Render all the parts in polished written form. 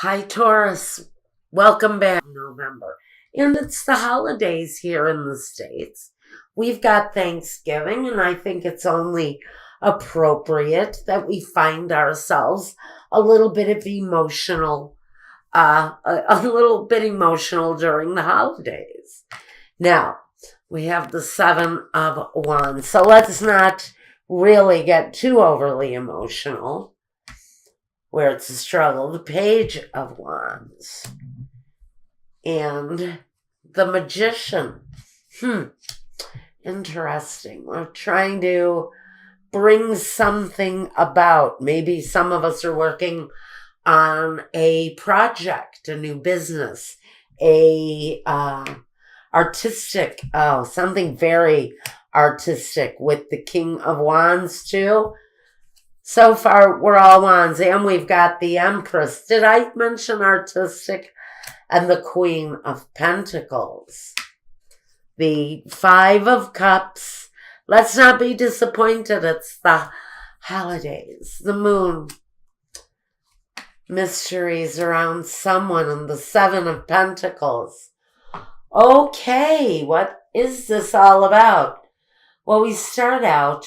Hi, Taurus. Welcome back in November. And it's the holidays here in the States. We've got Thanksgiving, and I think it's only appropriate that we find ourselves a little bit of emotional, a little bit emotional during the holidays. Now, we have the Seven of Wands, so let's not really get too overly emotional where it's a struggle. The Page of Wands and the Magician. Interesting. We're trying to bring something about. Maybe some of us are working on a project, a new business, a artistic, something very artistic with the King of Wands too. So far, we're all wands, and we've got the Empress. Did I mention artistic? And the Queen of Pentacles. The Five of Cups. Let's not be disappointed. It's the holidays. The Moon. Mysteries around someone, and the Seven of Pentacles. Okay, what is this all about? Well, we start out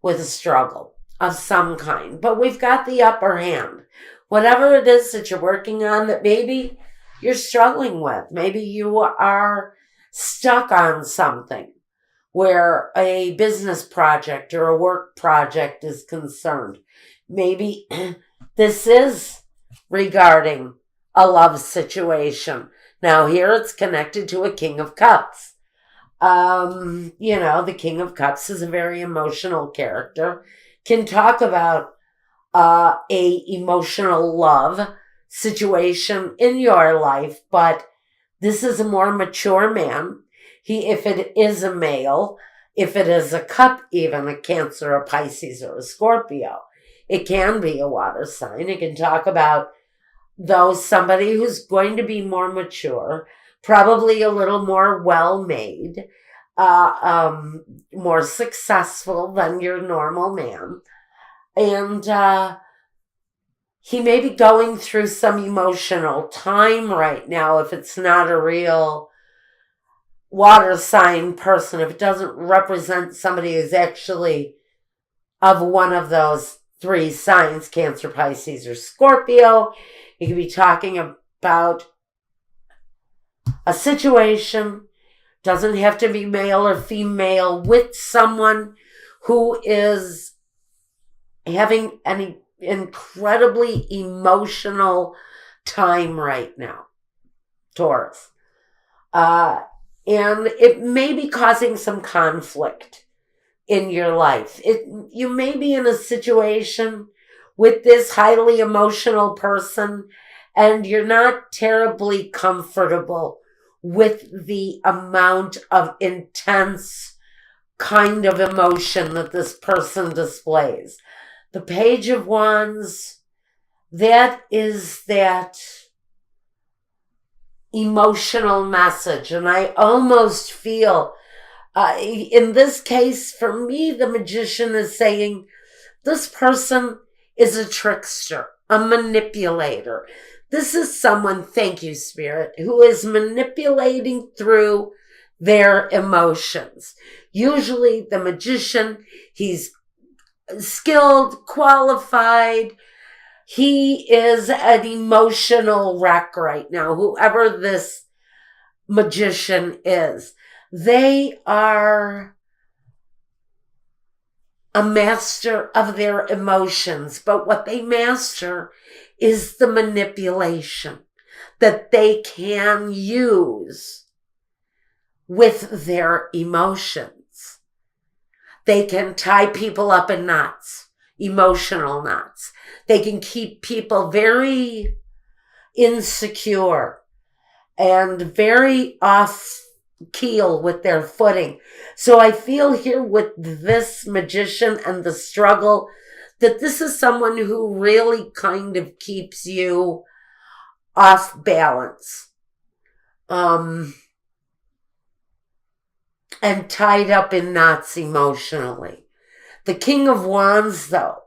with a struggle of some kind, but we've got the upper hand. Whatever it is that you're working on that maybe you're struggling with, maybe you are stuck on something where a business project or a work project is concerned. Maybe this is regarding a love situation. Now here it's connected to a King of Cups. The King of Cups is a very emotional character. Can talk about a emotional love situation in your life, but this is a more mature man. If it is a male, if it is a cup, even a Cancer, a Pisces, or a Scorpio, it can be a water sign. It can talk about somebody who's going to be more mature, probably a little more well-made, more successful than your normal man. And he may be going through some emotional time right now if it's not a real water sign person, if it doesn't represent somebody who's actually of one of those three signs, Cancer, Pisces, or Scorpio. You could be talking about a situation. Doesn't have to be male or female, with someone who is having an incredibly emotional time right now, Taurus. And it may be causing some conflict in your life. You may be in a situation with this highly emotional person and you're not terribly comfortable with the amount of intense kind of emotion that this person displays. The Page of Wands, that is that emotional message. And I almost feel, in this case, for me, the Magician is saying this person is a trickster, a manipulator. This is someone, thank you, Spirit, who is manipulating through their emotions. Usually the Magician, he's skilled, qualified. He is an emotional wreck right now, whoever this Magician is. They are a master of their emotions, but what they master is the manipulation that they can use with their emotions. They can tie people up in knots, emotional knots. They can keep people very insecure and very off keel with their footing. So I feel here with this Magician and the struggle that this is someone who really kind of keeps you off balance. And tied up in knots emotionally. The King of Wands, though,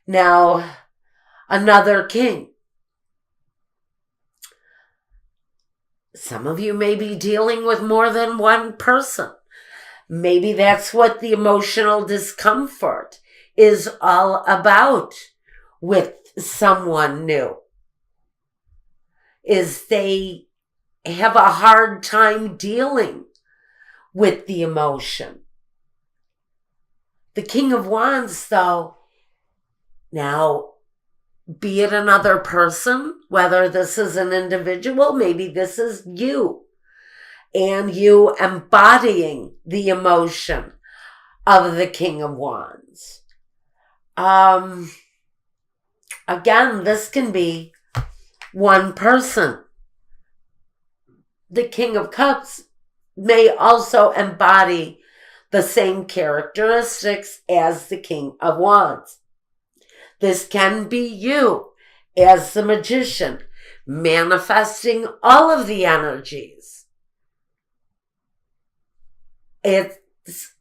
now another king. Some of you may be dealing with more than one person. Maybe that's what the emotional discomfort is all about with someone new, is they have a hard time dealing with the emotion. The King of Wands, though, now, be it another person, whether this is an individual, maybe this is you, and you embodying the emotion of the King of Wands. Again, this can be one person. The King of Cups may also embody the same characteristics as the King of Wands. This can be you as the Magician, manifesting all of the energies. It's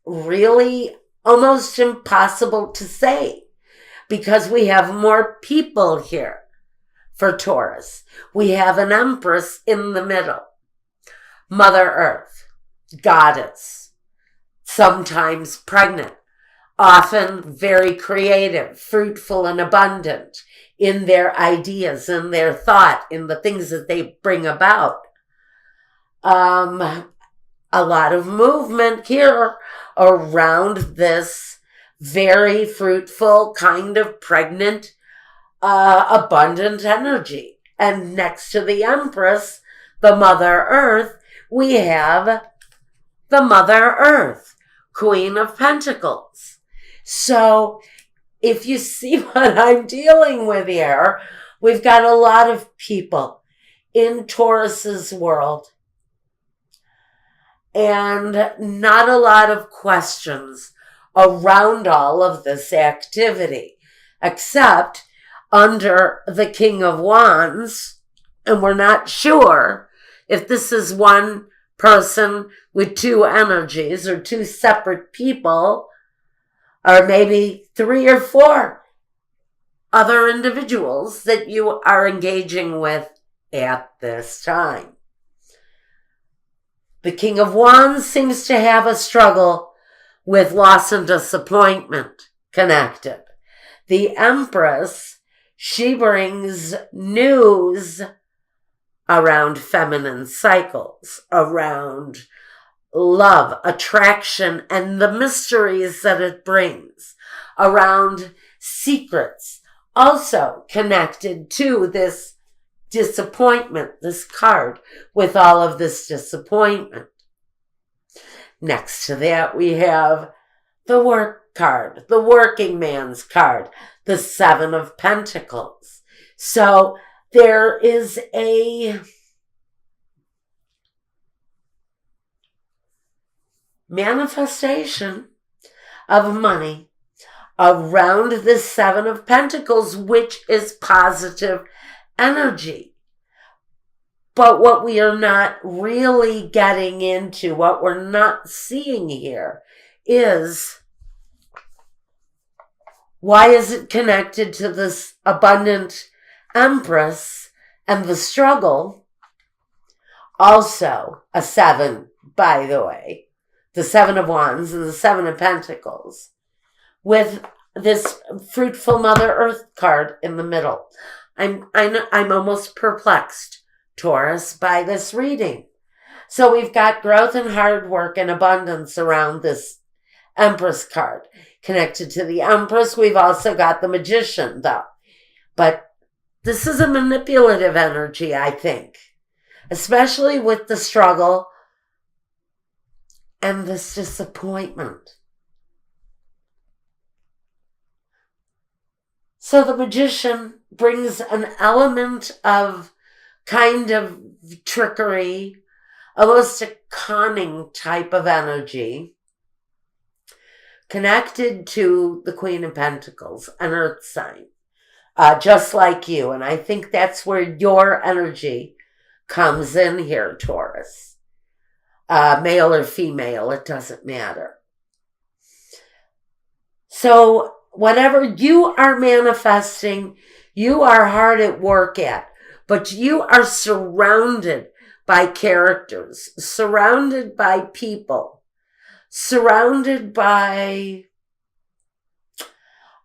really almost impossible to say because we have more people here for Taurus. We have an Empress in the middle, Mother Earth, Goddess, sometimes pregnant, often very creative, fruitful, and abundant in their ideas, in their thought, in the things that they bring about. A lot of movement here around this very fruitful, kind of pregnant, abundant energy. And next to the Empress, the Mother Earth, we have the Mother Earth, Queen of Pentacles. So if you see what I'm dealing with here, we've got a lot of people in Taurus's world and not a lot of questions around all of this activity, except under the King of Wands, and we're not sure if this is one person with two energies or two separate people, or maybe 3 or 4 other individuals that you are engaging with at this time. The King of Wands seems to have a struggle with loss and disappointment connected. The Empress, she brings news around feminine cycles, around love, attraction, and the mysteries that it brings, around secrets, also connected to this disappointment, this card with all of this disappointment. Next to that, we have the work card, the working man's card, the 7 of Pentacles. So there is a manifestation of money around the 7 of Pentacles, which is positive energy. But what we are not really getting into, what we're not seeing here, is why is it connected to this abundant Empress and the struggle? Also a 7, by the way, the 7 of Wands and the 7 of Pentacles, with this fruitful Mother Earth card in the middle. I'm almost perplexed, Taurus, by this reading. So we've got growth and hard work and abundance around this Empress card. Connected to the Empress, we've also got the Magician, though. But this is a manipulative energy, I think, especially with the struggle and this disappointment. So the Magician brings an element of kind of trickery, almost a conning type of energy, connected to the Queen of Pentacles, an earth sign, just like you. And I think that's where your energy comes in here, Taurus. Male or female, it doesn't matter. So whatever you are manifesting, you are hard at work at, but you are surrounded by characters, surrounded by people, surrounded by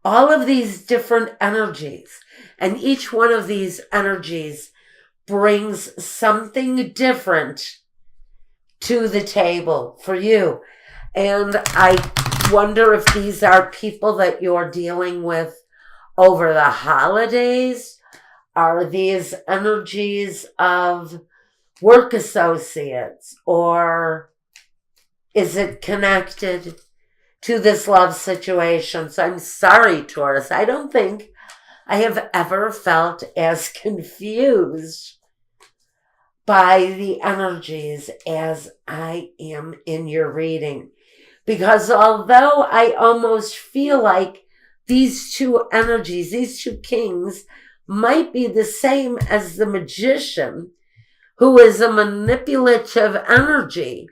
all of these different energies. And each one of these energies brings something different to the table for you. And I wonder if these are people that you're dealing with over the holidays. Are these energies of work associates, or is it connected to this love situation? So I'm sorry, Taurus. I don't think I have ever felt as confused by the energies as I am in your reading. Because although I almost feel like these two energies, these two kings, might be the same as the Magician, who is a manipulative energy,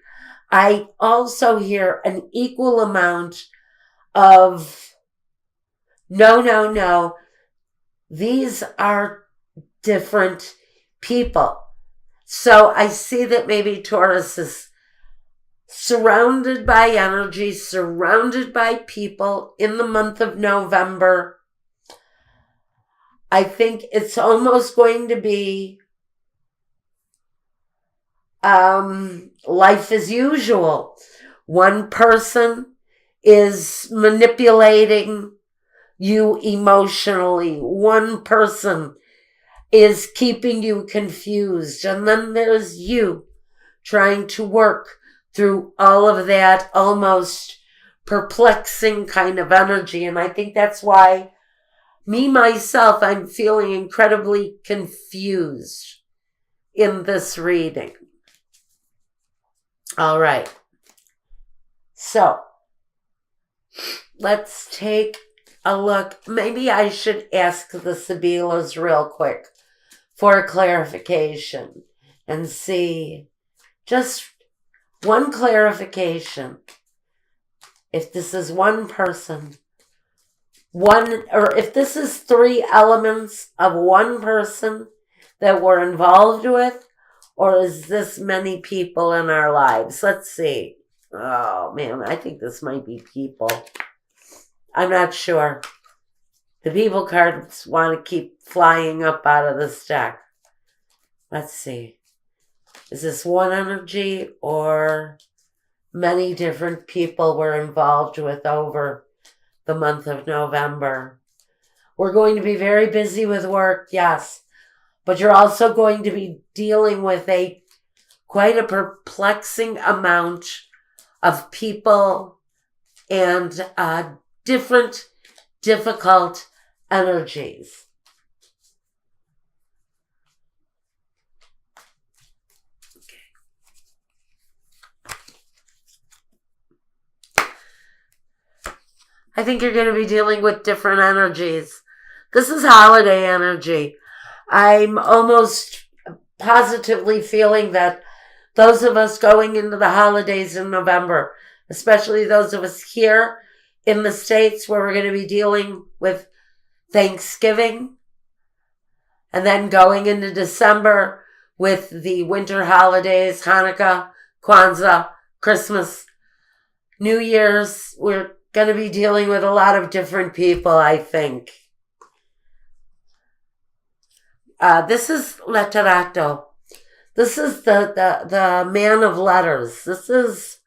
I also hear an equal amount of no. These are different people. So I see that maybe Taurus is surrounded by energy, surrounded by people in the month of November. I think it's almost going to be life as usual. One person is manipulating you emotionally. One person is keeping you confused. And then there's you trying to work through all of that almost perplexing kind of energy. And I think that's why myself, I'm feeling incredibly confused in this reading. All right. So let's take a look. Maybe I should ask the Sibilas real quick for clarification and see just one clarification. If this is one person, or if this is three elements of one person that we're involved with, or is this many people in our lives? Let's see. Oh man, I think this might be people. I'm not sure. The people cards want to keep flying up out of this deck. Let's see. Is this one energy or many different people we're involved with over the month of November? We're going to be very busy with work, yes. But you're also going to be dealing with quite a perplexing amount of people and different difficult energies. I think you're going to be dealing with different energies. This is holiday energy. I'm almost positively feeling that those of us going into the holidays in November, especially those of us here in the States where we're going to be dealing with Thanksgiving, and then going into December with the winter holidays, Hanukkah, Kwanzaa, Christmas, New Year's, we're going to be dealing with a lot of different people, I think. This is letterato. This is the man of letters. This is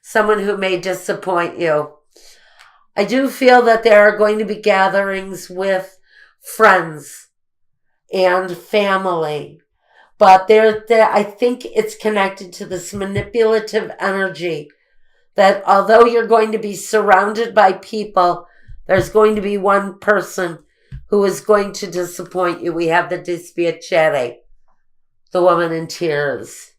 someone who may disappoint you. I do feel that there are going to be gatherings with friends and family, but I think it's connected to this manipulative energy that although you're going to be surrounded by people, there's going to be one person who is going to disappoint you. We have the dispiacere, the woman in tears.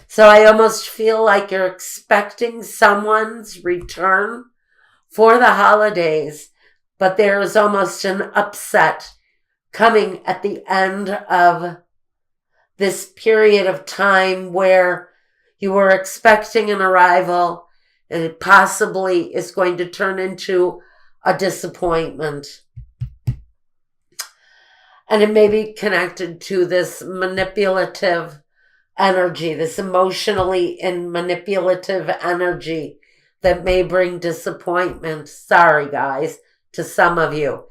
So I almost feel like you're expecting someone's return for the holidays, but there is almost an upset coming at the end of this period of time where you were expecting an arrival and it possibly is going to turn into a disappointment. And it may be connected to this manipulative energy, this emotionally and manipulative energy that may bring disappointment. Sorry, guys, to some of you.